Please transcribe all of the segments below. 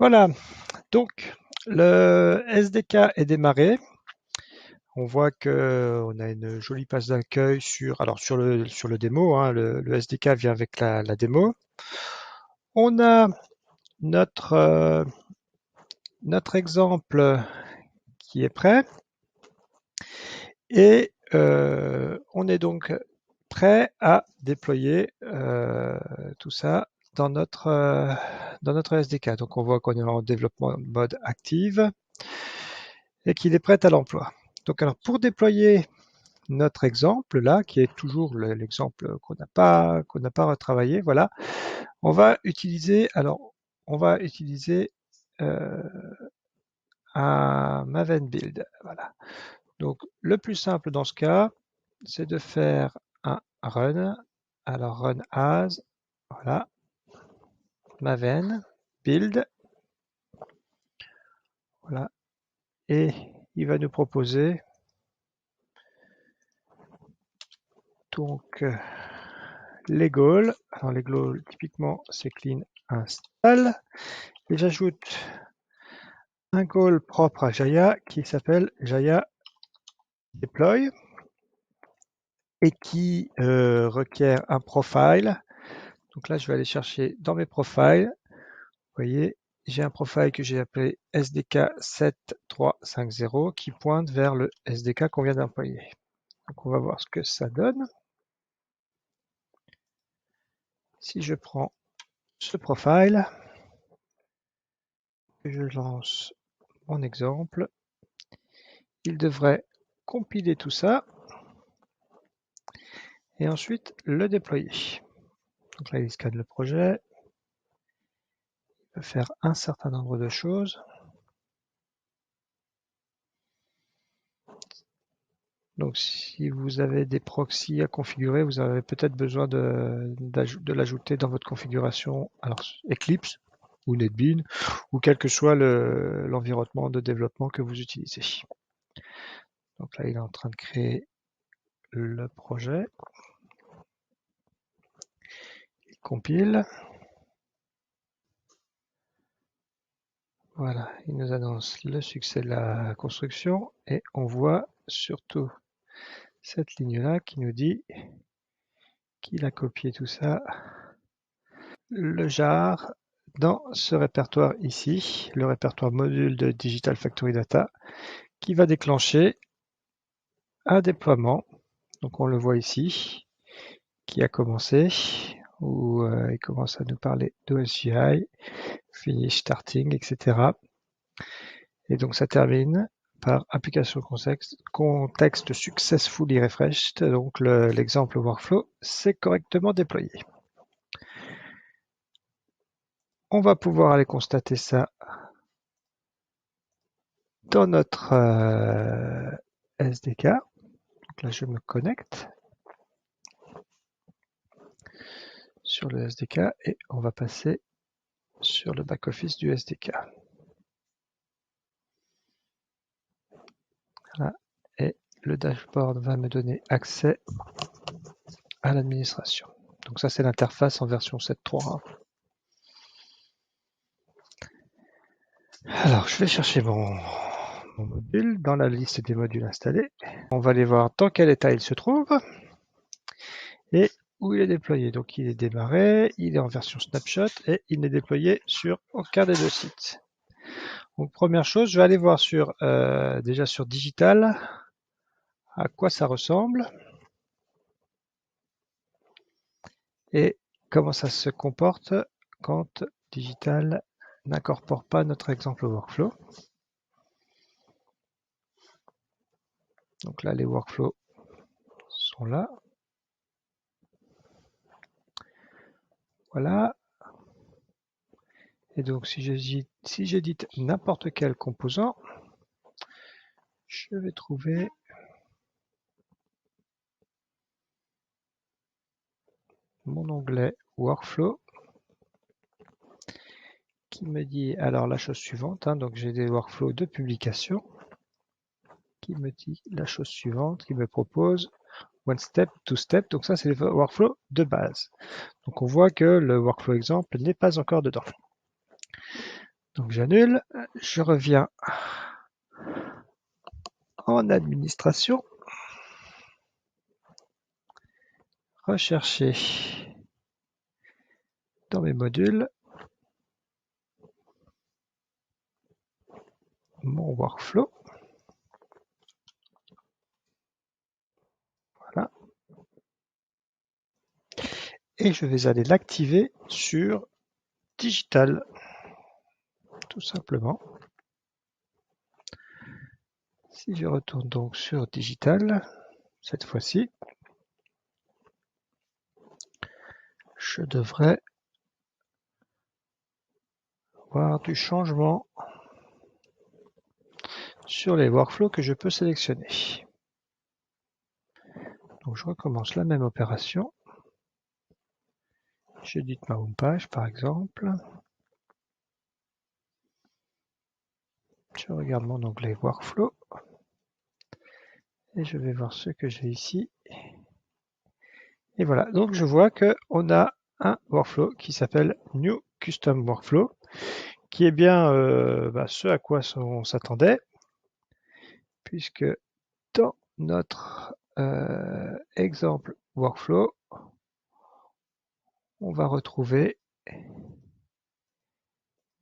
Voilà, donc le SDK est démarré. On voit que on a une jolie page d'accueil sur le démo, hein, le SDK vient avec la démo. On a notre, notre exemple qui est prêt et on est donc prêt à déployer tout ça dans notre SDK. Donc on voit qu'on est en développement mode active et qu'il est prêt à l'emploi. Donc alors pour déployer notre exemple là, qui est toujours l'exemple qu'on n'a pas retravaillé, voilà, on va utiliser euh, un Maven build. Voilà. Donc le plus simple dans ce cas, c'est de faire un run. Alors run as, voilà, Maven build, voilà, et il va nous proposer donc les goals. Alors les goals, typiquement, c'est clean install. Et j'ajoute un goal propre à Jaya qui s'appelle Jaya deploy et qui requiert un profile. Donc là, je vais aller chercher dans mes profiles. Vous voyez, j'ai un profile que j'ai appelé SDK 7350 qui pointe vers le SDK qu'on vient d'employer. Donc on va voir ce que ça donne. Si je prends ce profile, que je lance mon exemple, il devrait compiler tout ça et ensuite le déployer. Donc là, il scanne le projet, il va faire un certain nombre de choses. Donc si vous avez des proxys à configurer, vous avez peut-être besoin de l'ajouter dans votre configuration, alors Eclipse ou NetBeans, ou quel que soit l'environnement de développement que vous utilisez. Donc là, il est en train de créer le projet. Il compile. Voilà, il nous annonce le succès de la construction et on voit surtout cette ligne-là qui nous dit qu'il a copié tout ça, le jar, dans ce répertoire ici, le répertoire module de Digital Factory Data, qui va déclencher un déploiement. Donc on le voit ici, qui a commencé, où il commence à nous parler d'OSGI, finish starting, etc. Et donc ça termine par application contexte successfully refreshed. Donc l'exemple workflow s'est correctement déployé. On va pouvoir aller constater ça dans notre SDK. Donc là, je me connecte sur le SDK et on va passer sur le back-office du SDK. Voilà. Et le dashboard va me donner accès à l'administration. Donc ça, c'est l'interface en version 7.3. Alors, je vais chercher mon module dans la liste des modules installés. On va aller voir dans quel état il se trouve et où il est déployé. Donc, il est démarré, il est en version snapshot et il n'est déployé sur aucun des deux sites. Donc, première chose, je vais aller voir déjà sur Digital à quoi ça ressemble et comment ça se comporte quand Digital n'incorpore pas notre exemple workflow. Donc là, les workflows sont là. Voilà. Et donc, si j'édite n'importe quel composant, je vais trouver mon onglet Workflow qui me dit alors la chose suivante. Donc, j'ai des workflows de publication qui me dit la chose suivante, qui me propose one step, two step. Donc ça, c'est le workflow de base. Donc on voit que le workflow exemple n'est pas encore dedans. Donc j'annule, je reviens en administration, rechercher dans mes modules mon workflow. Voilà. Et je vais aller l'activer sur Digital, tout simplement. Si je retourne donc sur Digital, cette fois-ci, je devrais avoir du changement sur les workflows que je peux sélectionner. Donc je recommence la même opération. J'édite ma home page par exemple. Je regarde mon onglet workflow et je vais voir ce que j'ai ici. Et voilà, donc je vois qu'on a un workflow qui s'appelle New Custom Workflow, qui est bien ce à quoi on s'attendait, puisque dans notre exemple workflow, on va retrouver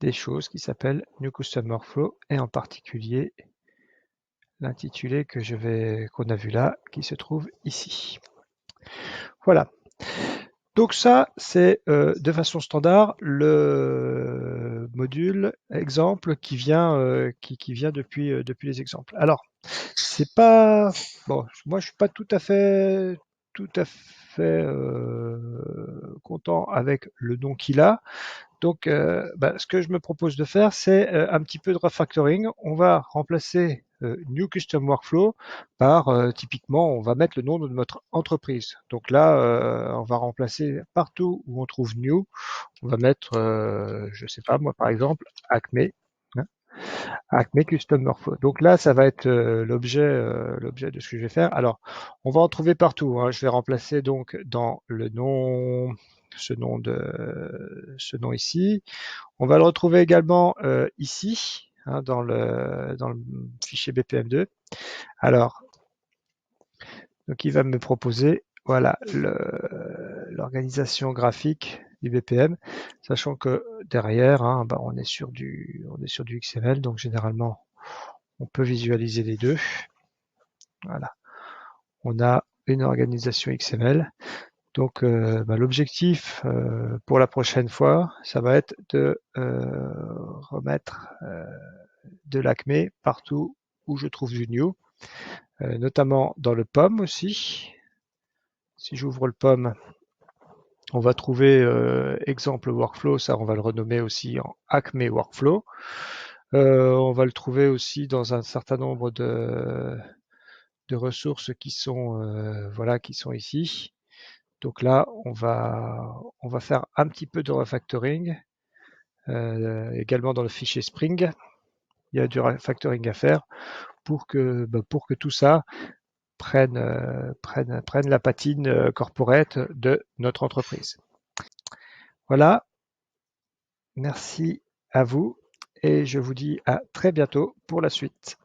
des choses qui s'appellent New Custom Workflow et en particulier l'intitulé qu'on a vu là, qui se trouve ici. Voilà. Donc ça, c'est de façon standard le module exemple qui vient depuis les exemples. Alors, c'est pas bon. Moi, je suis pas tout à fait content avec le nom qu'il a. Donc, ce que je me propose de faire, c'est un petit peu de refactoring. On va remplacer New Custom Workflow par, typiquement, on va mettre le nom de notre entreprise. Donc là, on va remplacer partout où on trouve New, on va mettre, je sais pas moi, par exemple, Acme, hein, Acme Custom Workflow. Donc là, ça va être l'objet de ce que je vais faire. Alors, on va en trouver partout, hein. Je vais remplacer donc dans le nom, ce nom ici. On va le retrouver également ici, hein, dans le fichier BPM2. Alors, donc il va me proposer voilà l'organisation graphique du BPM, sachant que derrière, hein, on est sur du XML, donc généralement on peut visualiser les deux. Voilà, on a une organisation XML. Donc l'objectif pour la prochaine fois, ça va être de remettre de l'Acme partout où je trouve du new, notamment dans le POM aussi. Si j'ouvre le POM, on va trouver exemple workflow, ça on va le renommer aussi en Acme Workflow. On va le trouver aussi dans un certain nombre de ressources qui sont qui sont ici. Donc là, on va faire un petit peu de refactoring, également dans le fichier Spring. Il y a du refactoring à faire pour que tout ça prenne la patine corporate de notre entreprise. Voilà, merci à vous et je vous dis à très bientôt pour la suite.